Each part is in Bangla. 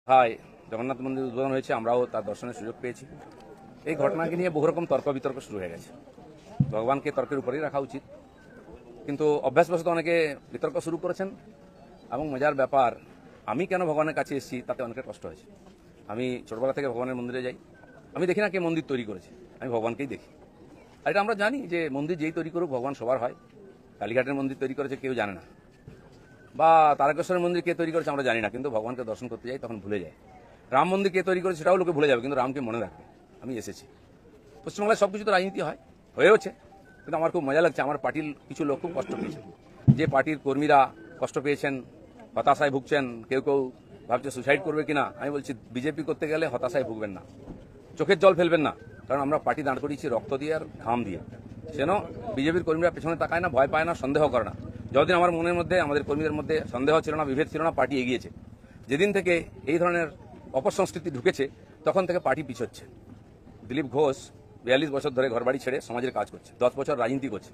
হাই জগন্নাথ মন্দির উদ্বোধন হয়েছে, আমরাও তার দর্শনের সুযোগ পেয়েছি। এই ঘটনাকে নিয়ে বহু রকম তর্ক বিতর্ক শুরু হয়ে গেছে। ভগবানকে তর্কের উপরেই রাখা উচিত, কিন্তু অভ্যাসবশত অনেকে বিতর্ক শুরু করেছেন। এবং মজার ব্যাপার, আমি কেন ভগবানের কাছে এসেছি তাতে অনেকের কষ্ট হয়েছে। আমি ছোটবেলা থেকে ভগবানের মন্দিরে যাই, আমি দেখি না কে মন্দির তৈরি করেছে, আমি ভগবানকেই দেখি। আর এটা আমরা জানি যে মন্দির যেই তৈরি করুক ভগবান সবার হয়। কালীঘাটের মন্দির তৈরি করেছে কেউ জানে না, বা তারকেশ্বরের মন্দির কে তৈরি করেছে আমরা জানি না, কিন্তু ভগবানকে দর্শন করতে যাই তখন ভুলে যায়। রাম মন্দির কে তৈরি করেছে সেটাও লোকে ভুলে যাবে, কিন্তু রামকে মনে রাখবে। আমি এসেছি, পশ্চিমবাংলায় সবকিছু তো রাজনীতি হয়, হয়েওছে, কিন্তু আমার খুব মজা লাগছে। আমার পার্টির কিছু লোক খুব কষ্ট পেয়েছেন, যে পার্টির কর্মীরা কষ্ট পেয়েছেন, হতাশায় ভুগছেন, কেউ কেউ ভাবছে সুসাইড করবে কিনা। আমি বলছি বিজেপি করতে গেলে হতাশায় ভুগবেন না, চোখের জল ফেলবেন না, কারণ আমরা পার্টি দাঁড় করিয়েছি রক্ত দিয়ে আর ঘাম দিয়ে। সেন বিজেপির কর্মীরা পেছনে তাকায় না, ভয় পায় না, সন্দেহ করে না। যতদিন আমার মনের মধ্যে, আমাদের কর্মীদের মধ্যে সন্দেহ ছিল না, বিভেদ ছিল না, পার্টি এগিয়েছে। যেদিন থেকে এই ধরনের অপসংস্কৃতি ঢুকেছে তখন থেকে পার্টি পিছোচ্ছে। দিলীপ ঘোষ 42 বছর ধরে ঘরবাড়ি ছেড়ে সমাজের কাজ করছে, 10 বছর রাজনীতি করছে।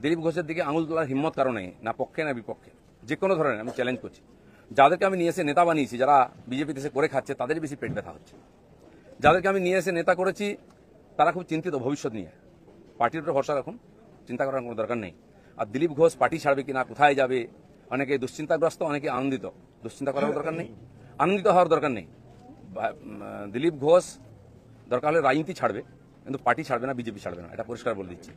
দিলীপ ঘোষের দিকে আঙুল তোলার হিম্মত কারণে না পক্ষে না বিপক্ষে, যে কোনো ধরনের আমি চ্যালেঞ্জ করছি। যাদেরকে আমি নিয়ে এসে নেতা বানিয়েছি, যারা বিজেপি দেশে করে খাচ্ছে, তাদের বেশি পেট ব্যথা হচ্ছে। যাদেরকে আমি নিয়ে এসে নেতা করেছি তারা খুব চিন্তিত ভবিষ্যৎ নিয়ে। পার্টির উপরে ভরসা রাখুন, চিন্তা করার কোনো দরকার নেই। আর দিলীপ ঘোষ পার্টি ছাড়বে কিনা, কোথায় যাবে, অনেকে দুশ্চিন্তাগ্রস্ত, অনেকে আনন্দিত। দুশ্চিন্তা করার দরকার নেই, আনন্দিত হওয়ার দরকার নেই। দিলীপ ঘোষ দরকার হলে রাজনীতি ছাড়বে, কিন্তু পার্টি ছাড়বে না, বিজেপি ছাড়বে না, এটা পরিষ্কার বলে দিচ্ছি।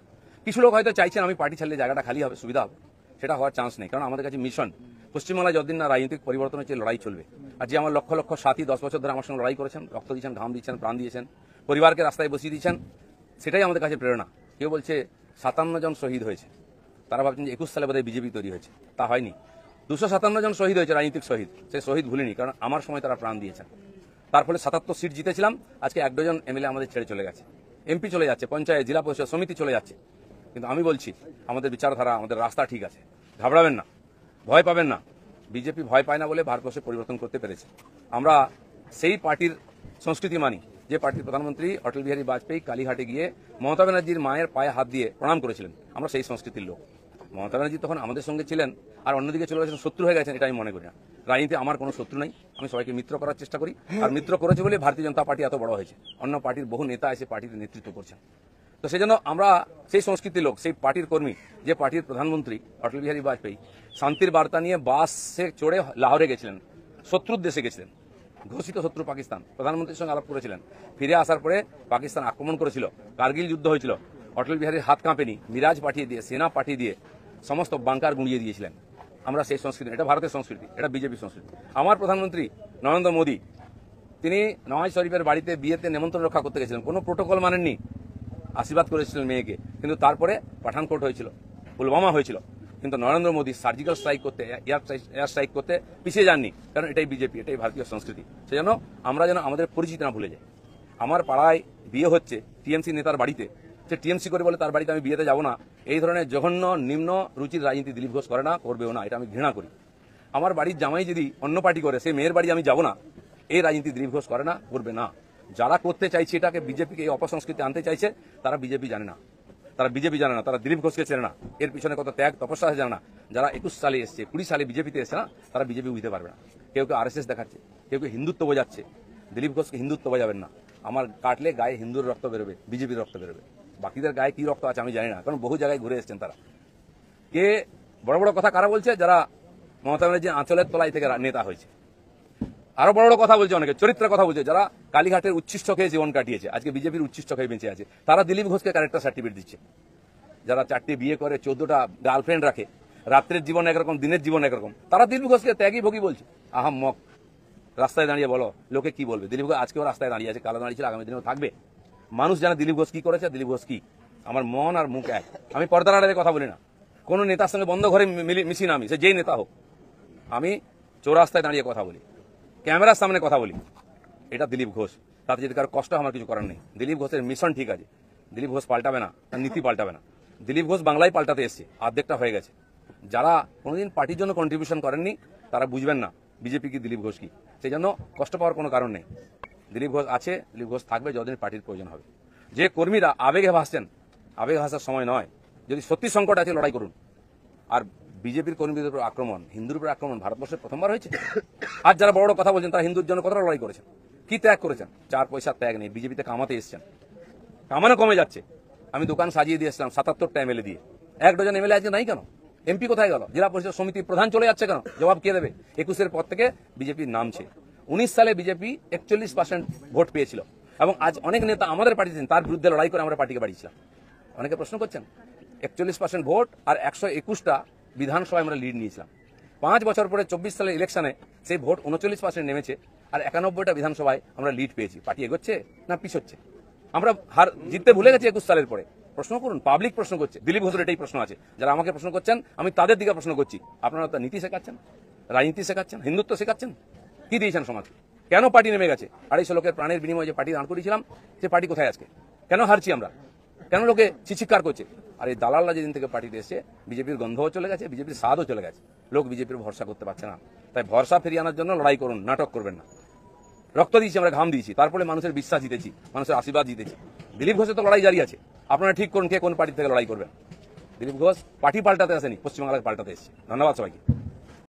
কিছু লোক হয়তো চাইছেন আমি পার্টি ছাড়লে জায়গাটা খালি হবে, সুবিধা হবে, সেটা হওয়ার চান্স নেই। কারণ আমাদের কাছে মিশন, পশ্চিমবাংলায় যতদিন না রাজনৈতিক পরিবর্তন হচ্ছে লড়াই চলবে। আর যে আমার লক্ষ লক্ষ সাথী 10 বছর ধরে আমার সঙ্গে লড়াই করেছেন, রক্ত দিয়েছেন, ঘাম দিয়েছেন, প্রাণ দিয়েছেন, পরিবারকে রাস্তায় বসিয়ে দিয়েছেন, সেটাই আমাদের কাছে প্রেরণা। কেউ বলছে 57 জন শহীদ হয়েছে, তারা ভাবছেন যে 21 সালে বোধহয় বিজেপি তৈরি হয়েছে, তা হয়নি। 257 জন শহীদ হয়েছে, রাজনৈতিক শহীদ। সেই শহীদ ভুলিনি, কারণ আমার সময় তারা প্রাণ দিয়েছেন। তার ফলে 77 সিট জিতেছিলাম, আজকে 1 ডজন এমএলএ আমাদের ছেড়ে চলে গেছে, এমপি চলে যাচ্ছে, পঞ্চায়েত, জেলা পরিষদ, সমিতি চলে যাচ্ছে। কিন্তু আমি বলছি আমাদের বিচারধারা, আমাদের রাস্তা ঠিক আছে, ঘাবড়াবেন না, ভয় পাবেন না। বিজেপি ভয় পায় না বলে ভারতবর্ষে পরিবর্তন করতে পেরেছে। আমরা সেই পার্টির সংস্কৃতি মানি যে পার্টির প্রধানমন্ত্রী অটল বিহারী বাজপেয়ী কালীঘাটে গিয়ে মমতা ব্যানার্জির মায়ের পায়ে হাত দিয়ে প্রণাম করেছিলেন। আমরা সেই সংস্কৃতির লোক। মমতা ব্যানার্জি তখন আমাদের সঙ্গে ছিলেন, আর অন্যদিকে চলে গেছেন, শত্রু হয়ে গেছেন, এটা আমি মনে করি না। রাজনীতি আমার কোনো শত্রু নাই, আমি সবাইকে মিত্র করার চেষ্টা করি। আর মিত্র করেছে বলে ভারতীয় জনতা পার্টি এত বড় হয়েছে। অন্য পার্টির বহু নেতা এসে পার্টির নেতৃত্ব করছেন। তো সেই জন্য আমরা সেই সংস্কৃতির লোক, সেই পার্টির কর্মী, যে পার্টির প্রধানমন্ত্রী অটল বিহারী বাজপেয়ী শান্তির বার্তা নিয়ে বাসে চড়ে লাহোরে গেছিলেন, শত্রুর দেশে গেছিলেন, ঘোষিত শত্রু পাকিস্তান, প্রধানমন্ত্রীর সঙ্গে আলাপ করেছিলেন। ফিরে আসার পরে পাকিস্তান আক্রমণ করেছিল, কার্গিল যুদ্ধ হয়েছিল, অটল বিহারীর হাত কাঁপেনি, মিরাজ পাঠিয়ে দিয়ে, সেনা পাঠিয়ে দিয়ে সমস্ত বাংকার গুঁড়িয়ে দিয়েছিলেন। আমরা সেই সংস্কৃতি, এটা ভারতের সংস্কৃতি, এটা বিজেপি সংস্কৃতি। আমার প্রধানমন্ত্রী নরেন্দ্র মোদী, তিনি নওয়াজ শরীফের বাড়িতে বিয়েতে নেমন্ত্রণ রক্ষা করতে গেছিলেন, কোনো প্রোটোকল মানেননি, আশীর্বাদ করেছিলেন মেয়েকে। কিন্তু তারপরে পাঠানকোট হয়েছিল, পুলওয়ামা হয়েছিল, কিন্তু নরেন্দ্র মোদী সার্জিক্যাল স্ট্রাইক করতে, এয়ার স্ট্রাইক করতে পিছিয়ে যাননি, কারণ এটাই বিজেপি, এটাই ভারতীয় সংস্কৃতি। সেজন্য আমরা যেন আমাদের পরিচিতি না ভুলে যাই। আমার পাড়ায় বিয়ে হচ্ছে টিএমসি নেতার বাড়িতে, সে টিএমসি করে বলে তার বাড়িতে আমি বিয়েতে যাব না। এই ধরনের জঘন্য নিম্ন রুচির রাজনীতি দিলীপ ঘোষ করে না, করবেও না, এটা আমি ঘৃণা করি। আমার বাড়ির জামাই যদি অন্য পার্টি করে, সেই মেয়ের বাড়ি আমি যাব না, এই রাজনীতি দিলীপ ঘোষ করে না, করবে না। যারা করতে চাইছে এটাকে, বিজেপিকে এই অপসংস্কৃতি আনতে চাইছে, তারা বিজেপি জানে না, তারা বিজেপি জানে না, তারা দিলীপ ঘোষকে চেনে না, এর পিছনে কত ত্যাগ তপস্যা আছে জানে না। যারা 21 সালে এসছে, 20 সালে বিজেপিতে এসছে না, তারা বিজেপি বুঝতে পারবে না। কেউ কেউ আরএসএস দেখাচ্ছে, কেউ কেউ হিন্দুত্ব বোঝাচ্ছে। দিলীপ ঘোষকে হিন্দুত্ব বোঝাবেন না। আমার কাটলে গায়ে হিন্দুর রক্ত বেরোবে, বিজেপির রক্ত বেরোবে। বাকিদের গায়ে কি রক্ত আছে আমি জানি না, কারণ বহু জায়গায় ঘুরে এসছেন তারা। কে বড় বড় কথা কারা বলছে? যারা মমতা ব্যানার্জির আঁচলের তলায় থেকে নেতা হয়েছে। আরো বড় বড় কথা বলছে, অনেকে চরিত্রের কথা বলছে, যারা কালীঘাটের উচ্ছিষ্ট খেয়ে জীবন কাটিয়েছে, আজকে বিজেপির উচ্ছিষ্ট খেয়ে বেঁচে আছে, তারা দিলীপ ঘোষকে ক্যারেক্টার সার্টিফিকেট দিচ্ছে। যারা 4টে বিয়ে করে, 14টা গার্লফ্রেন্ড রাখে, রাত্রের জীবন একরকম, দিনের জীবন একরকম, তারা দিলীপ ঘোষকে ত্যাগী ভোগী বলছে। আহাম্মক, রাস্তায় দাঁড়িয়ে বলো লোকে কি বলবে। দিলীপ ঘোষ আজকেও রাস্তায় দাঁড়িয়ে আছে, কালো দাঁড়িয়েছিল, আগামী দিনেও থাকবে। মানুষ জানে দিলীপ ঘোষ কি করেছে, দিলীপ ঘোষ কি। আমার মন আর মুখ এক। আমি পর্দার আড়ালে কথা বলি না, কোনো নেতার সঙ্গে বন্ধ ঘরে মিশি না, আমি সে যেই নেতা হোক। আমি চৌরাস্তায় দাঁড়িয়ে কথা বলি, ক্যামেরার সামনে কথা বলি। এটা দিলীপ ঘোষ। তাতে যদি কারো কষ্ট আমার কিছু করার নেই। দিলীপ ঘোষের মিশন ঠিক আছে, দিলীপ ঘোষ পাল্টাবে না, তার নীতি পাল্টাবে না। দিলীপ ঘোষ বাংলায় পাল্টাতে এসছে, অর্ধেকটা হয়ে গেছে। যারা কোনোদিন পার্টির জন্য কন্ট্রিবিউশন করেননি তারা বুঝবেন না বিজেপি কি, দিলীপ ঘোষ কি। সেই জন্য কষ্ট পাওয়ার কোনো কারণ নেই। দিলীপ ঘোষ আছে, দিলীপ ঘোষ থাকবে যতদিন পার্টির প্রয়োজন হবে। যে কর্মীরা আবেগে ভাসছেন, আবেগে ভাসার সময় নয়। যদি সত্যি সংকট আছে লড়াই করুন। আর বিজেপির কর্মীদের উপর আক্রমণ, হিন্দুর উপর আক্রমণ ভারতবর্ষে প্রথমবার হয়েছে। আজ যারা বড় বড় কথা বলছেন তারা হিন্দুর জন্য কতটা লড়াই করেছেন, কি ত্যাগ করেছেন? 4 পয়সার ত্যাগ নেই, বিজেপিতে কামাতে এসছেন, কামানো কমে যাচ্ছে। আমি দোকান সাজিয়ে দিয়ে এসছিলাম 77টা এমএলএ দিয়ে, 1 ডজন এমএলএ আজকে নাই কেন? এমপি কোথায় গেল? জেলা পরিষদ সমিতির প্রধান চলে যাচ্ছে কেন? জবাব কে দেবে? 21-এর পর থেকে বিজেপির নামছে। 19 সালে বিজেপি 41% ভোট পেয়েছিল এবং আজ অনেক নেতা আমাদের পাঠিয়েছেন, তার বিরুদ্ধে লড়াই করে আমরা পার্টিকে বাড়িয়েছিলাম। অনেকে প্রশ্ন করছেন 41% ভোট আর 121টা বিধানসভায় আমরা লিড নিয়েছিলাম। 5 বছর পরে 24 সালের ইলেকশনে সেই ভোট 39% নেমেছে আর 91টা বিধানসভায় আমরা লিড পেয়েছি। পার্টি এগোচ্ছে না পিছোচ্ছে? আমরা হার জিততে ভুলে গেছি 21 সালের পরে। প্রশ্ন করুন, পাবলিক প্রশ্ন করছে, দিলীপ ঘোষের এটাই প্রশ্ন আছে। যারা আমাকে প্রশ্ন করছেন আমি তাদের দিকে প্রশ্ন করছি, আপনারা তো নীতি শেখাচ্ছেন, রাজনীতি শেখাচ্ছেন, হিন্দুত্ব শেখাচ্ছেন, কি দিয়েছেন সমাজকে? কেন পার্টি নেমে গেছে? 250 লোকের প্রাণের বিনিময়ে যে পার্টি দাঁড় করিয়েছিলাম সে পার্টি কোথায় আজকে? কেন হারছি আমরা? কেন লোকে চিৎকার করছে? আর এই দালালরা যেদিন থেকে পার্টিতে এসছে বিজেপির গন্ধও চলে গেছে, বিজেপির স্বাদও চলে গেছে, লোক বিজেপির ভরসা করতে পারছে না। তাই ভরসা ফিরিয়ে আনার জন্য লড়াই করুন, নাটক করবেন না। রক্ত দিয়েছি আমরা, ঘাম দিয়েছি, তারপরে মানুষের বিশ্বাস জিতেছি, মানুষের আশীর্বাদ জিতেছি। দিলীপ ঘোষের তো লড়াই জারি আছে, আপনারা ঠিক করুন কে কোন পার্টি থেকে লড়াই করবেন। দিলীপ ঘোষ পার্টি পাল্টাতে আসেনি, পশ্চিমবাংলাকে পাল্টাতে এসেছে। ধন্যবাদ সবাইকে।